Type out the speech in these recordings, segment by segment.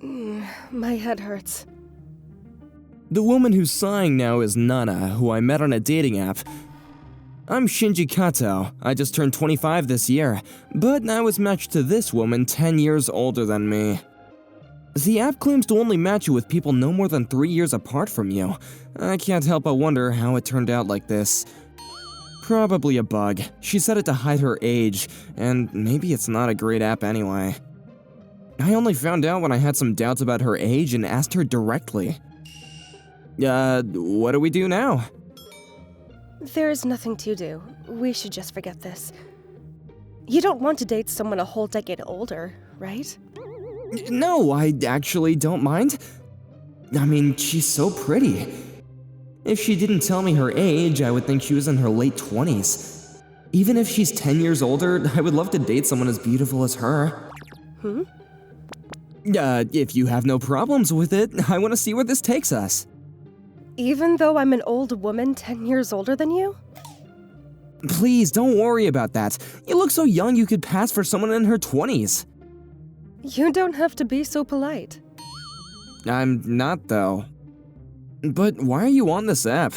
My head hurts. The woman who's sighing now is Nana, who I met on a dating app. I'm Shinji Kato. I just turned 25 this year, but I was matched to this woman 10 years older than me. The app claims to only match you with people no more than 3 years apart from you. I can't help but wonder how it turned out like this. Probably a bug. She set it to hide her age, and maybe it's not a great app anyway. I only found out when I had some doubts about her age and asked her directly. What do we do now? There's nothing to do. We should just forget this. You don't want to date someone a whole decade older, right? No, I actually don't mind. I mean, she's so pretty. If she didn't tell me her age, I would think she was in her late 20s. Even if she's 10 years older, I would love to date someone as beautiful as her. If you have no problems with it, I want to see where this takes us. Even though I'm an old woman 10 years older than you? Please, don't worry about that. You look so young you could pass for someone in her 20s. You don't have to be so polite. I'm not, though. But why are you on this app?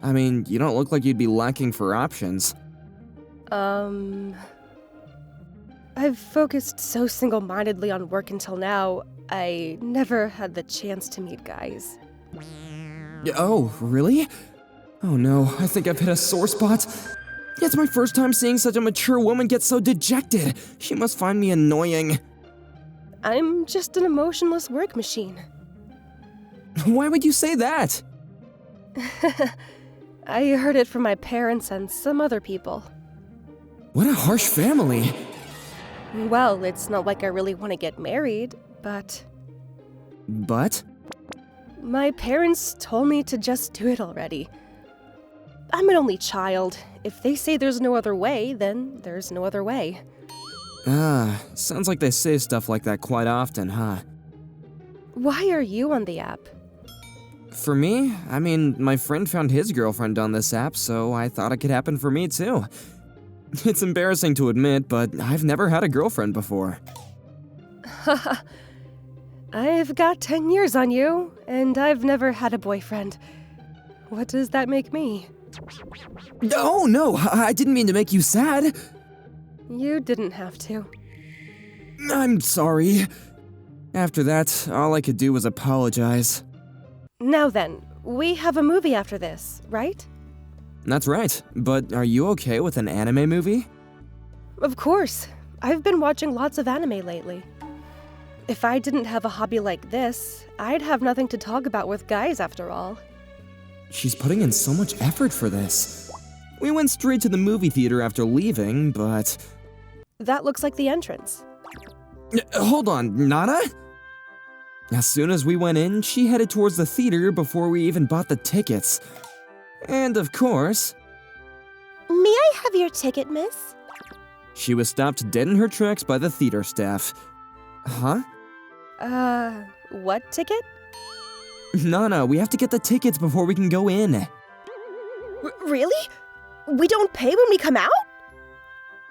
I mean, you don't look like you'd be lacking for options. I've focused so single-mindedly on work until now, I never had the chance to meet guys. Oh, really? Oh no, I think I've hit a sore spot. It's my first time seeing such a mature woman get so dejected. She must find me annoying. I'm just an emotionless work machine. Why would you say that? I heard it from my parents and some other people. What a harsh family. Well, it's not like I really want to get married, but... But? My parents told me to just do it already. I'm an only child. If they say there's no other way, then there's no other way. Sounds like they say stuff like that quite often, huh? Why are you on the app? For me? I mean, my friend found his girlfriend on this app, so I thought it could happen for me too. It's embarrassing to admit, but I've never had a girlfriend before. Haha. I've got 10 years on you, and I've never had a boyfriend. What does that make me? Oh no, I didn't mean to make you sad. You didn't have to. I'm sorry. After that, all I could do was apologize. Now then, we have a movie after this, right? That's right, but are you okay with an anime movie? Of course. I've been watching lots of anime lately. If I didn't have a hobby like this, I'd have nothing to talk about with guys after all. She's putting in so much effort for this. We went straight to the movie theater after leaving, but... That looks like the entrance. Hold on, Nana? As soon as we went in, she headed towards the theater before we even bought the tickets. And of course... May I have your ticket, miss? She was stopped dead in her tracks by the theater staff. Huh? What ticket? Nana, we have to get the tickets before we can go in. Really? We don't pay when we come out?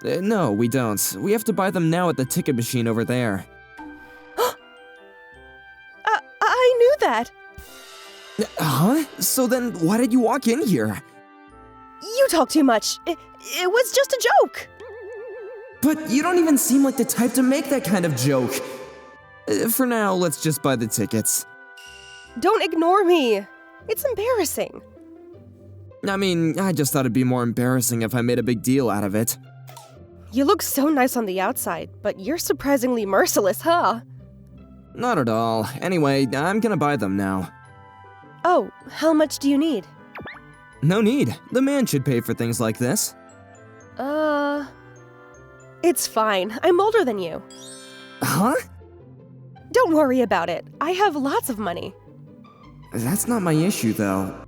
No, we don't. We have to buy them now at the ticket machine over there. I knew that! Huh? So then why did you walk in here? You talk too much. It was just a joke. But you don't even seem like the type to make that kind of joke. For now, let's just buy the tickets. Don't ignore me! It's embarrassing. I mean, I just thought it'd be more embarrassing if I made a big deal out of it. You look so nice on the outside, but you're surprisingly merciless, huh? Not at all. Anyway, I'm gonna buy them now. Oh, how much do you need? No need. The man should pay for things like this. It's fine. I'm older than you. Huh? Don't worry about it. I have lots of money. That's not my issue, though.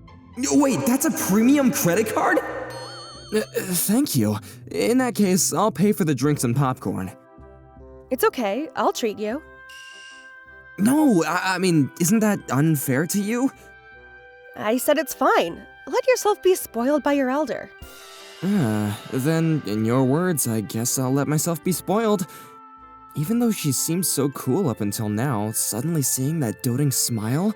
Wait, that's a premium credit card? Thank you. In that case, I'll pay for the drinks and popcorn. It's okay. I'll treat you. No, I mean, isn't that unfair to you? I said it's fine. Let yourself be spoiled by your elder. Then, in your words, I guess I'll let myself be spoiled. Even though she seemed so cool up until now, suddenly seeing that doting smile?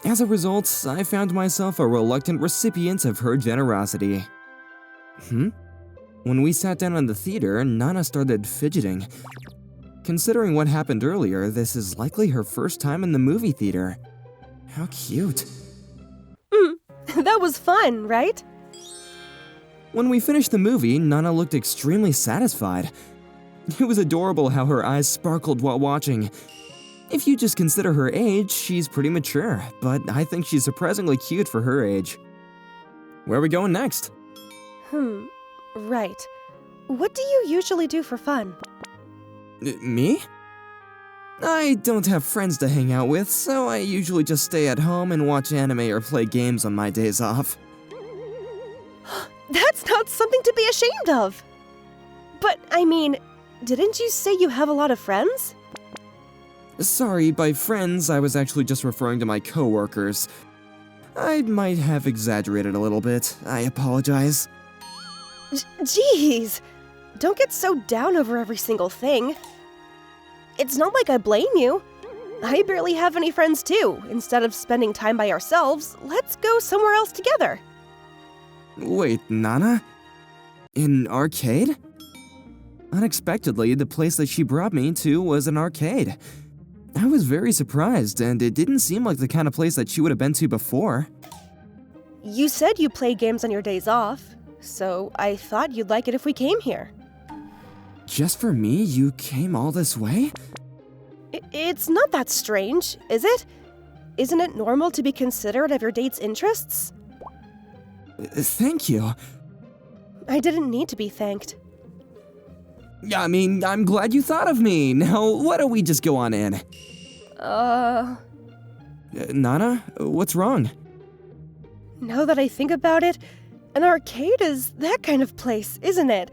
As a result, I found myself a reluctant recipient of her generosity. When we sat down in the theater, Nana started fidgeting. Considering what happened earlier, this is likely her first time in the movie theater. How cute. That was fun, right? When we finished the movie, Nana looked extremely satisfied. It was adorable how her eyes sparkled while watching. If you just consider her age, she's pretty mature, but I think she's surprisingly cute for her age. Where are we going next? Right. What do you usually do for fun? Me? I don't have friends to hang out with, so I usually just stay at home and watch anime or play games on my days off. That's not something to be ashamed of! But, I mean, didn't you say you have a lot of friends? Sorry, by friends, I was actually just referring to my coworkers. I might have exaggerated a little bit. I apologize. Jeez! Don't get so down over every single thing. It's not like I blame you. I barely have any friends too. Instead of spending time by ourselves, let's go somewhere else together. Wait, Nana? An arcade? Unexpectedly, the place that she brought me to was an arcade. I was very surprised, and it didn't seem like the kind of place that she would have been to before. You said you play games on your days off, so I thought you'd like it if we came here. Just for me, you came all this way? It's not that strange, is it? Isn't it normal to be considerate of your date's interests? Thank you. I didn't need to be thanked. I mean, I'm glad you thought of me. Now, why don't we just go on in? Nana, what's wrong? Now that I think about it, an arcade is that kind of place, isn't it?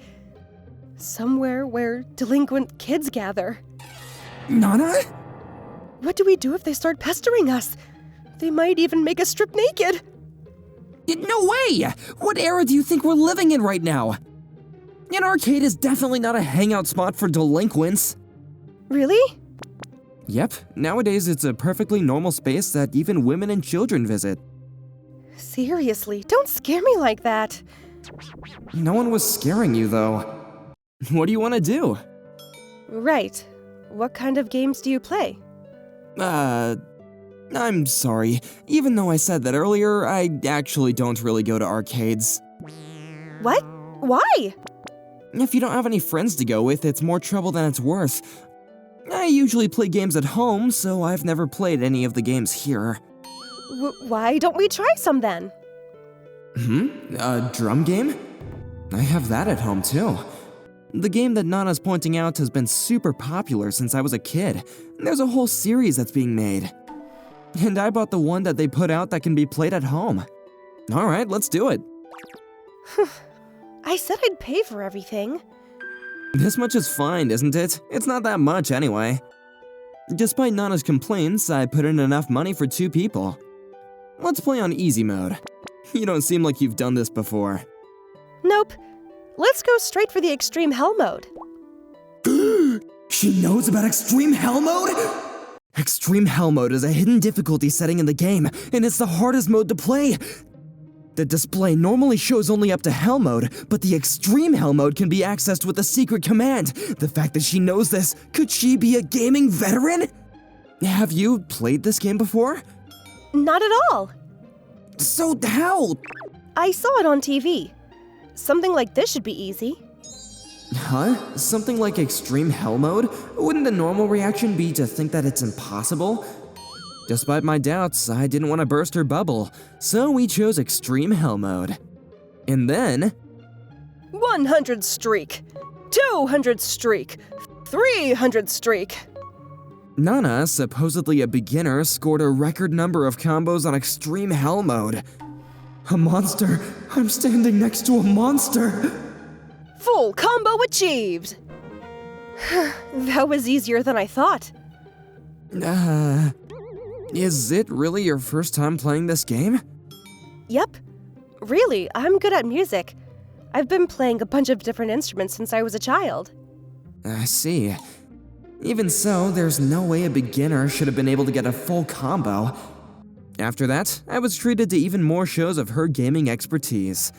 Somewhere where delinquent kids gather. Nana? What do we do if they start pestering us? They might even make us strip naked. No way! What era do you think we're living in right now? An arcade is definitely not a hangout spot for delinquents. Really? Yep, nowadays it's a perfectly normal space that even women and children visit. Seriously, don't scare me like that. No one was scaring you, though. What do you want to do? Right. What kind of games do you play? I'm sorry. Even though I said that earlier, I actually don't really go to arcades. What? Why? If you don't have any friends to go with, it's more trouble than it's worth. I usually play games at home, so I've never played any of the games here. Why don't we try some then? A drum game? I have that at home too. The game that Nana's pointing out has been super popular since I was a kid. There's a whole series that's being made. And I bought the one that they put out that can be played at home. Alright, let's do it. I said I'd pay for everything. This much is fine, isn't it? It's not that much anyway. Despite Nana's complaints, I put in enough money for 2 people. Let's play on easy mode. You don't seem like you've done this before. Nope. Let's go straight for the extreme hell mode. She knows about extreme hell mode? Extreme hell mode is a hidden difficulty setting in the game, and it's the hardest mode to play. The display normally shows only up to hell mode, but the extreme hell mode can be accessed with a secret command. The fact that she knows this, could she be a gaming veteran? Have you played this game before? Not at all. So how? I saw it on TV. Something like this should be easy. Huh? Something like extreme hell mode? Wouldn't the normal reaction be to think that it's impossible? Despite my doubts, I didn't want to burst her bubble, so we chose extreme hell mode. And then... 100 streak, 200 streak, 300 streak. Nana, supposedly a beginner, scored a record number of combos on extreme hell mode. A monster! I'm standing next to a monster! Full combo achieved! That was easier than I thought. Is it really your first time playing this game? Yep. Really, I'm good at music. I've been playing a bunch of different instruments since I was a child. I see. Even so, there's no way a beginner should have been able to get a full combo. After that, I was treated to even more shows of her gaming expertise.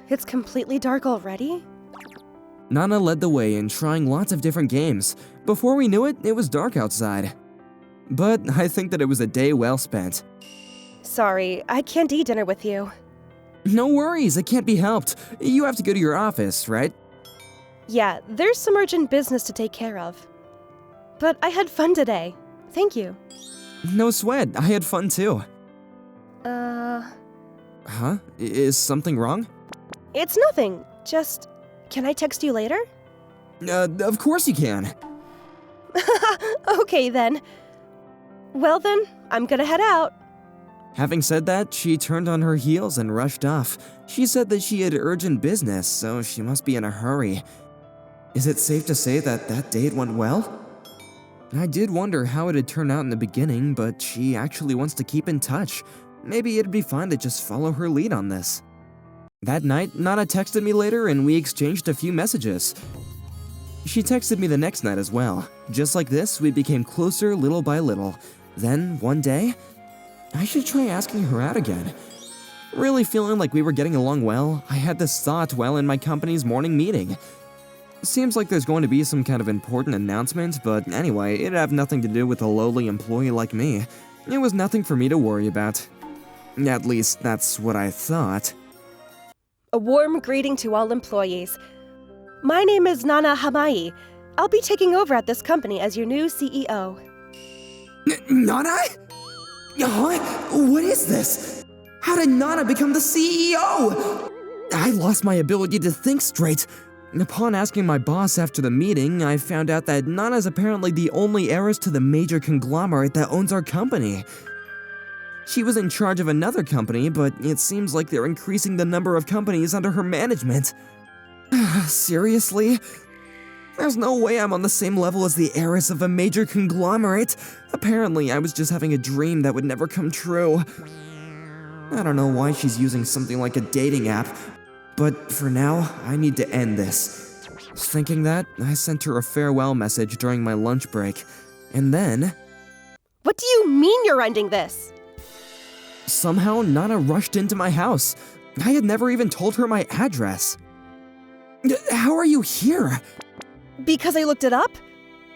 It's completely dark already? Nana led the way in trying lots of different games. Before we knew it, it was dark outside. But I think that it was a day well spent. Sorry, I can't eat dinner with you. No worries, it can't be helped. You have to go to your office, right? Yeah, there's some urgent business to take care of. But I had fun today. Thank you. No sweat, I had fun too. Huh? Is something wrong? It's nothing. Just, can I text you later? Of course you can. Okay then. Well then, I'm gonna head out. Having said that, she turned on her heels and rushed off. She said that she had urgent business, so she must be in a hurry. Is it safe to say that that date went well? I did wonder how it had turned out in the beginning, but she actually wants to keep in touch. Maybe it'd be fun to just follow her lead on this. That night, Nana texted me later and we exchanged a few messages. She texted me the next night as well. Just like this, we became closer little by little. Then, one day, I should try asking her out again. Really feeling like we were getting along well, I had this thought while in my company's morning meeting. Seems like there's going to be some kind of important announcement, but anyway, it'd have nothing to do with a lowly employee like me. It was nothing for me to worry about. At least, that's what I thought. A warm greeting to all employees. My name is Nana Hamai. I'll be taking over at this company as your new CEO. Nana? Huh? What is this? How did Nana become the CEO? I lost my ability to think straight. Upon asking my boss after the meeting, I found out that Nana's apparently the only heiress to the major conglomerate that owns our company. She was in charge of another company, but it seems like they're increasing the number of companies under her management. Seriously? There's no way I'm on the same level as the heiress of a major conglomerate. Apparently, I was just having a dream that would never come true. I don't know why she's using something like a dating app, but for now, I need to end this. Thinking that, I sent her a farewell message during my lunch break, and then... What do you mean you're ending this? Somehow, Nana rushed into my house. I had never even told her my address. How are you here? Because I looked it up?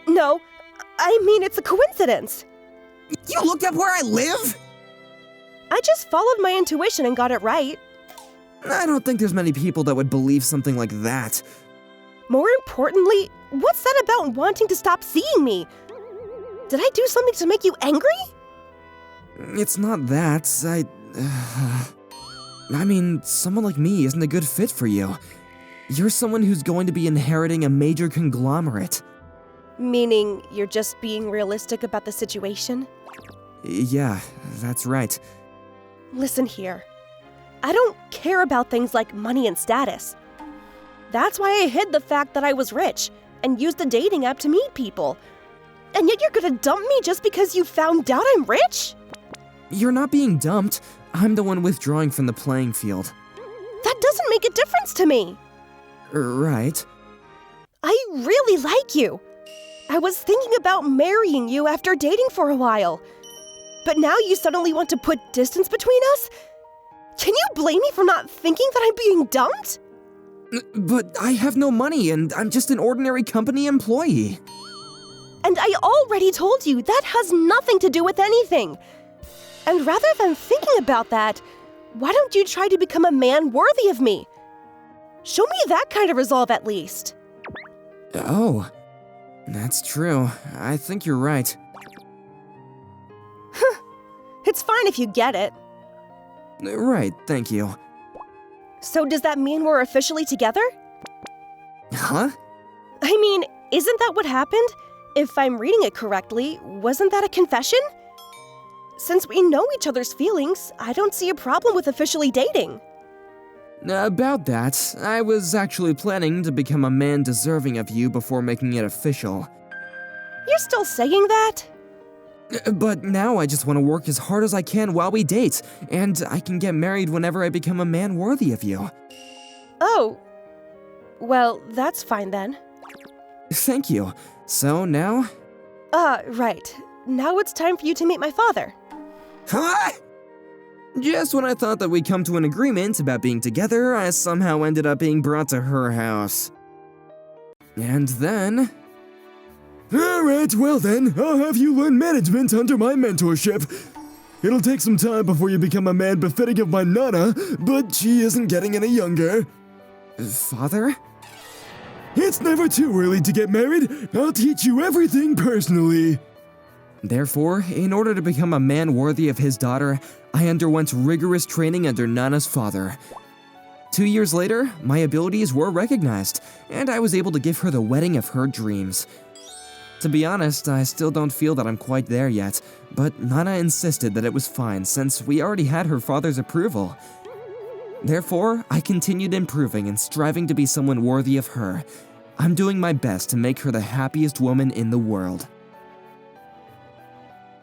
No, I mean it's a coincidence. You looked up where I live? I just followed my intuition and got it right. I don't think there's many people that would believe something like that. More importantly, what's that about wanting to stop seeing me? Did I do something to make you angry? It's not that, I mean, someone like me isn't a good fit for you. You're someone who's going to be inheriting a major conglomerate. Meaning you're just being realistic about the situation? Yeah, that's right. Listen here. I don't care about things like money and status. That's why I hid the fact that I was rich and used a dating app to meet people. And yet you're gonna dump me just because you found out I'm rich? You're not being dumped. I'm the one withdrawing from the playing field. That doesn't make a difference to me. Right. I really like you. I was thinking about marrying you after dating for a while. But now you suddenly want to put distance between us? Can you blame me for not thinking that I'm being dumped? But I have no money and I'm just an ordinary company employee. And I already told you that has nothing to do with anything. And rather than thinking about that, why don't you try to become a man worthy of me? Show me that kind of resolve at least. Oh, that's true. I think you're right. It's fine if you get it. Right, thank you. So does that mean we're officially together? Huh? I mean, isn't that what happened? If I'm reading it correctly, wasn't that a confession? Since we know each other's feelings, I don't see a problem with officially dating. About that, I was actually planning to become a man deserving of you before making it official. You're still saying that? But now I just want to work as hard as I can while we date, and I can get married whenever I become a man worthy of you. Oh. Well, that's fine then. Thank you. So now? Right. Now it's time for you to meet my father. Huh? Just when I thought that we'd come to an agreement about being together, I somehow ended up being brought to her house. And then... Alright, well then, I'll have you learn management under my mentorship. It'll take some time before you become a man befitting of my Nana, but she isn't getting any younger. Father? It's never too early to get married. I'll teach you everything personally. Therefore, in order to become a man worthy of his daughter, I underwent rigorous training under Nana's father. 2 years later, my abilities were recognized, and I was able to give her the wedding of her dreams. To be honest, I still don't feel that I'm quite there yet, but Nana insisted that it was fine since we already had her father's approval. Therefore, I continued improving and striving to be someone worthy of her. I'm doing my best to make her the happiest woman in the world.